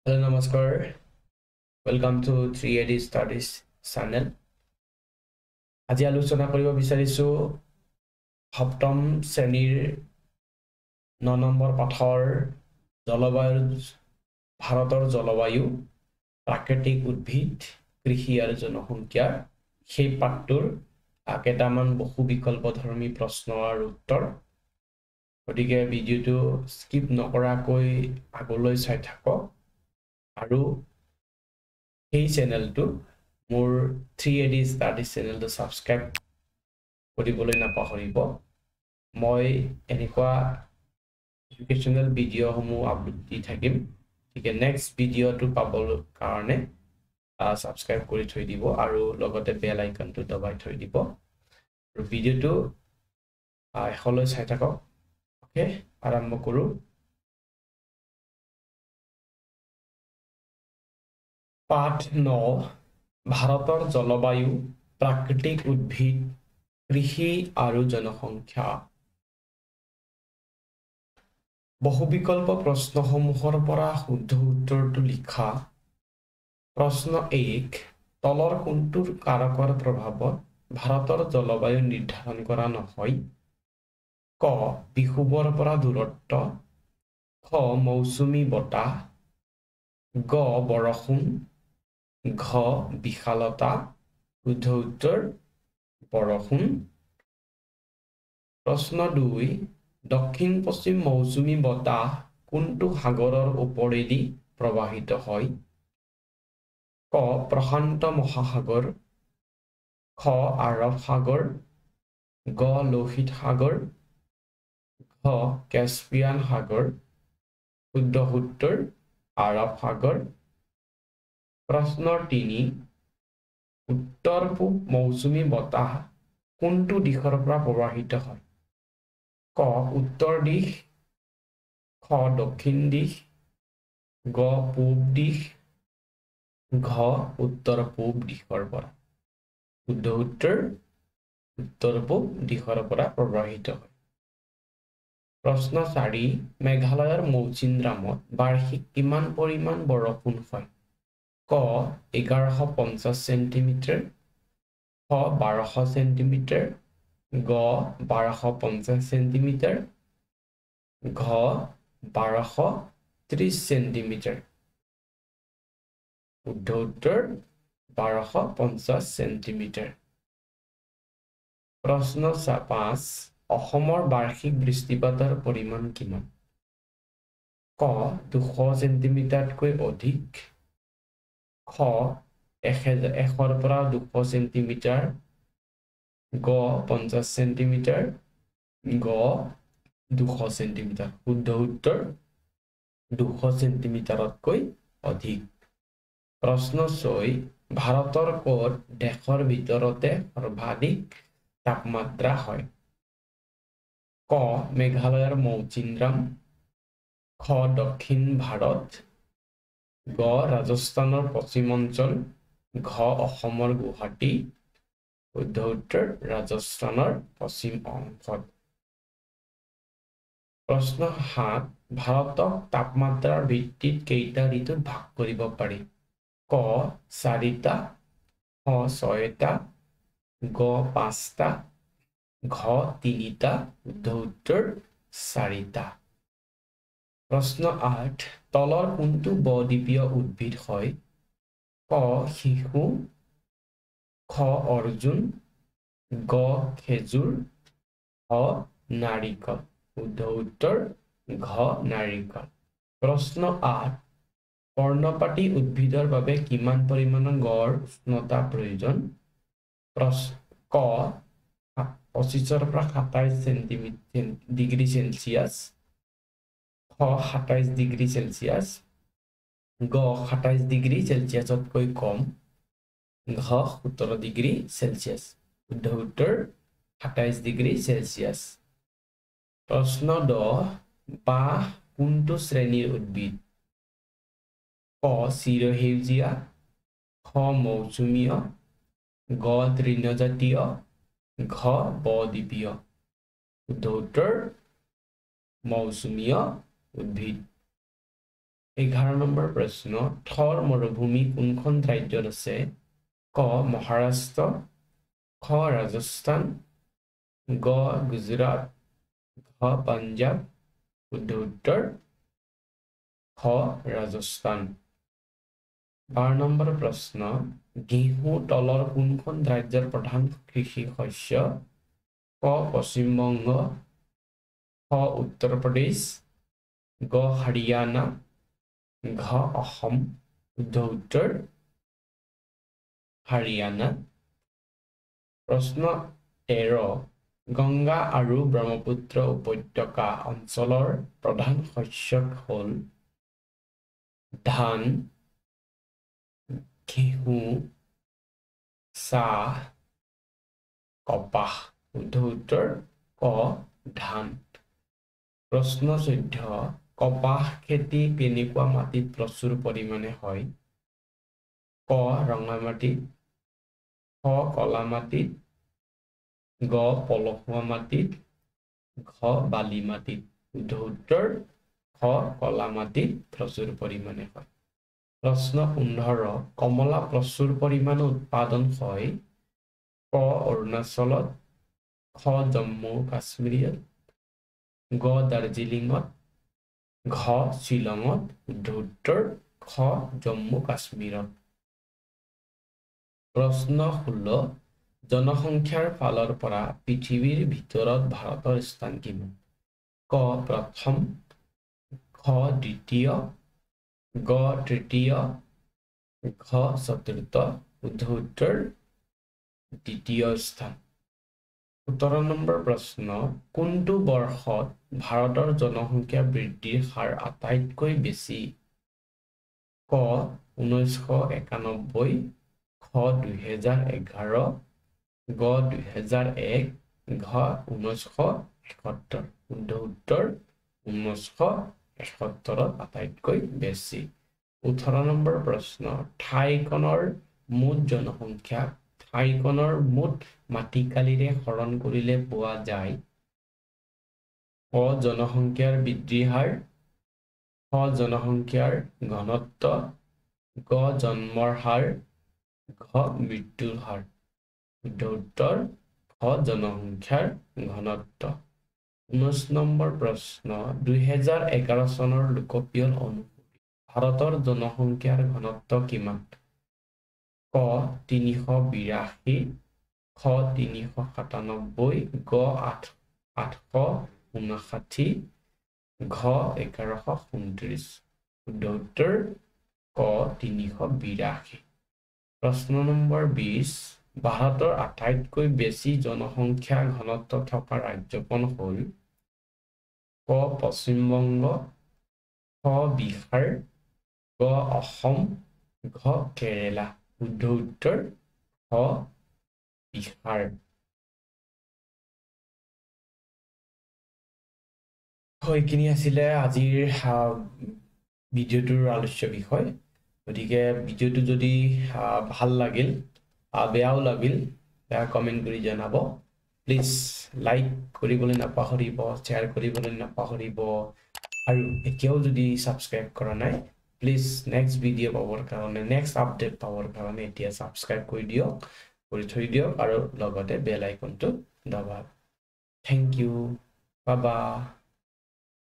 Hello, Namaskar. Welcome to 3AD Studies channel. আজি আলোচনা কৰিব বিচাৰিছো সপ্তম শ্ৰেণীৰ 9 নম্বৰ পাঠৰ জলবায়ু ভাৰতৰ জলবায়ু প্ৰাকৃতিক উদ্ভিদ কৃষি আৰু জনসংখ্যা সেই পাঠটোৰ কেইটামান বহু বিকল্পধৰ্মী প্ৰশ্ন আৰু উত্তৰ গতিকে ভিডিঅটো স্কিপ নকৰাকৈ আগলৈ চাই থাকক আৰু এই চেনেলটো মোৰ 3AD Studies চেনেলটো সাবস্ক্ৰাইব কৰিবলৈ নাপাহৰিব মই এনেকুৱা এডুকেশ্যনেল ভিডিঅ'সমূহ আপলোড দি থাকিম ঠিক নেক্সট ভিডিঅ'টো পাবলৈ কাৰণে সাবস্ক্ৰাইব কৰি থৈ দিব আৰু লগতে বেল আইকনটো দবাই থৈ দিব আৰু ভিডিঅ'টো এখলৈ চাই থাকক ওকে আৰম্ভ কৰো পাঠ 9 ভাৰতৰ জলবায়ু প্ৰাকৃতিক উদ্ভিদ কৃষি আৰু জনসংখ্যা বহু বিকল্প প্ৰশ্নসমূহৰ পৰা শুদ্ধ উত্তৰটো লিখা প্ৰশ্ন 1 তলৰ কোনটোৰ কাৰকৰ প্ৰভাৱত ভাৰতৰ জলবায়ু নিৰ্ধাৰণ কৰা নহয় ক বিষুৱৰ পৰা দূৰত্ব খ মৌচুমী বতাহ গ বৰষুণ ঘ বিশালতা শুদ্ধ উত্তৰ বৰষুণ প্ৰশ্ন 2 দক্ষিণ পশ্চিম মৌচুমী বতাহ কোনটো সাগৰৰ ওপৰেদি প্ৰবাহিত হয় ক প্ৰশান্ত মহাসাগৰ খ আৰৱ সাগৰ গ লোহিত সাগৰ ঘ কাস্পিয়ান সাগৰ শুদ্ধ উত্তৰ আৰৱ সাগৰ প্ৰশ্ন 3 উত্তৰ পূব মৌচুমী বতাহ কোনটো দিশৰ পৰা প্ৰবাহিত হয় ক উত্তৰ দিশ খ দক্ষিণ দিশ গ পূব দিশ ঘ উত্তৰ পূব দিশৰ পৰা শুদ্ধ উত্তৰ উত্তৰ পূব দিশৰ পৰা প্ৰবাহিত হয় প্ৰশ্ন 4 মেঘালয়ৰ মৌচিনৰামত বাৰ্ষিক কিমান পৰিমাণ বৰষুণ হয় ক 1150 সেন্টিমিটাৰ খ 1200 সেন্টিমিটাৰ গ 1250 সেন্টিমিটাৰ ঘ 1230 সেন্টিমিটাৰ শুদ্ধ উত্তৰ 1250 সেন্টিমিটাৰ প্ৰশ্ন 5 অসমৰ বাৰ্ষিক বৃষ্টিপাতৰ পৰিমাণ কিমান ক 200 সেন্টিমিটাৰতকৈ অধিক খ 100 পৰা 200 সেন্টিমিটাৰ গ 50 সেন্টিমিটাৰ গ 200 সেন্টিমিটাৰ শুদ্ধ উত্তৰ 200 সেন্টিমিটাৰতকৈ অধিক প্ৰশ্ন 6 ভাৰতৰ ক'ত দেশৰ ভিতৰতে সৰ্বাধিক তাপমাত্ৰা হয় ক মেঘালয়ৰ মৌচিনৰাম খ দক্ষিণ ভাৰত গ ৰাজস্থানৰ পশ্চিম অঞ্চল ঘ অসমৰ গুৱাহাটী শুদ্ধ উত্তৰ ৰাজস্থানৰ পশ্চিম অংশত প্ৰশ্ন 7 ভাৰতক তাপমাত্ৰাৰ ভিত্তিত কেইটা ঋতুত ভাগ কৰিব পাৰি ক 4টা খ 6টা গ 5টা ঘ 3টা শুদ্ধ উত্তৰ 4টা প্ৰশ্ন 8 তলৰ কোনটো বদ্বীপীয় উদ্ভিদ হয় ক শিশু খ অৰ্জুন গ খেজুৰ ঘ নাৰিকল শুদ্ধ উত্তৰ ঘ নাৰিকল প্ৰশ্ন 8 পৰ্ণপাতী উদ্ভিদৰ বাবে কিমান পৰিমাণৰ গড় উষ্ণতা প্ৰয়োজন ক 25 পৰা 27 ডিগ্ৰী সেলসিয়াছ খ 27 ডিগ্ৰী সেলসিয়াছ গ 27 ডিগ্ৰী সেলসিয়াছতকৈ কম ঘ 17 ডিগ্ৰী সেলসিয়াছ শুদ্ধ উত্তৰ 27 ডিগ্ৰী সেলসিয়াছ প্ৰশ্ন 10 বাঁহ কোনটো শ্ৰেণীৰ উদ্ভিদ ক চিৰসেউজীয়া খ মৌচুমীয় গ তৃণজাতীয় ঘ বদ্বীপীয় শুদ্ধ উত্তৰ মৌচুমীয় উদ্ভিদ 11 নম্বৰ প্ৰশ্ন থৰ মৰুভূমি কোনখন ৰাজ্যত আছে ক মহাৰাষ্ট্ৰ খ ৰাজস্থান গ গুজৰাট ঘ পাঞ্জাব শুদ্ধ উত্তৰ খ ৰাজস্থান 12 নম্বৰ প্ৰশ্ন ঘেঁহু তলৰ কোনখন ৰাজ্যৰ প্ৰধান কৃষি শস্য ক পশ্চিম বংগ খ উত্তৰ প্ৰদেশ গ হাৰিয়ানা ঘ অসম শুদ্ধ উত্তৰ হাৰিয়ানা প্ৰশ্ন 13 গংগা আৰু ব্ৰহ্মপুত্ৰ উপত্যকা অঞ্চলৰ প্ৰধান শস্য হ'ল ধান ঘেঁহু চাহ কপাহ শুদ্ধ উত্তৰ ক ধান প্ৰশ্ন 14 কপাহ খেতি কেনেকুৱা মাটিত প্ৰচুৰ পৰিমাণে হয় ক ৰঙা মাটিত খ কলা মাটিত গ পলসুৱা মাটিত ঘ বালি মাটিত শুদ্ধ উত্তৰ খ কলা মাটিত প্ৰচুৰ পৰিমাণে হয় প্ৰশ্ন 15 কমলা প্ৰচুৰ পৰিমাণে উৎপাদন হয় ক অৰুণাচলত খ জম্মু কাশ্মীৰত গ দাৰ্জিলিঙত ঘ শ্বিলঙত শুদ্ধ উত্তৰ খ জম্মু কাশ্মীৰত প্ৰশ্ন 16 জনসংখ্যাৰ ফালৰ পৰা পৃথিৱীৰ ভিতৰত ভাৰতৰ স্থান কিমান ক প্ৰথম খ দ্বিতীয় গ তৃতীয় ঘ চতুৰ্থ শুদ্ধ উত্তৰ দ্বিতীয় স্থান 17 নম্বৰ প্ৰশ্ন কোনটো বৰ্ষত ভাৰতৰ জনসংখ্যা বৃদ্ধিৰ হাৰ আটাইতকৈ বেছি ক 1991 খ 2011 গ 2001 ঘ 1971 শুদ্ধ উত্তৰ 1971 আটাইতকৈ বেছি 18 নম্বৰ প্ৰশ্ন ঠাইখনৰ মুঠ জনসংখ্যা ঠাইখনৰ মুঠ মাটিকালিৰে হৰণ কৰিলে পোৱা যায় ক জনসংখ্যাৰ বৃদ্ধিৰ হাৰ খ জনসংখ্যাৰ ঘনত্ব গ জন্মৰ হাৰ ঘ মৃত্যুৰ হাৰ শুদ্ধ উত্তৰ খ জনসংখ্যাৰ ঘনত্ব 19 নম্বৰ প্ৰশ্ন 2011 চনৰ লোকপিয়ল অনুসৰি ভাৰতৰ জনসংখ্যাৰ ঘনত্ব কিমান ক 382 খ 397 গ 859 ঘ 1129 শুদ্ধ উত্তৰ ক 382 প্ৰশ্ন নম্বৰ 20 ভাৰতৰ আটাইতকৈ বেছি জনসংখ্যা ঘনত্ব থকা ৰাজ্যখন হ'ল ক পশ্চিম বংগ খ বিহাৰ গ অসম ঘ কেৰেলা শুদ্ধ উত্তৰ খ বিহাৰ এইখিনি আছিলে আজিৰ ভিডিঅ'টোৰ আলোচ্য বিষয় গতিকে ভিডিঅ'টো যদি ভাল লাগিল বেয়াও লাগিল বেয়া কমেন্ট কৰি জনাব প্লিজ লাইক কৰিবলৈ নাপাহৰিব শ্বেয়াৰ কৰিবলৈ নাপাহৰিব আৰু এতিয়াও যদি সাবস্ক্ৰাইব কৰা নাই প্লিজ নেক্সট ভিডিঅ' পাবৰ কাৰণে নেক্সট আপডেট পাবৰ কাৰণে এতিয়া সাবস্ক্ৰাইব কৰি থৈ দিয়ক আৰু লগতে বেল আইকনটো দবাওক থ্যাংক ইউ বাই বাই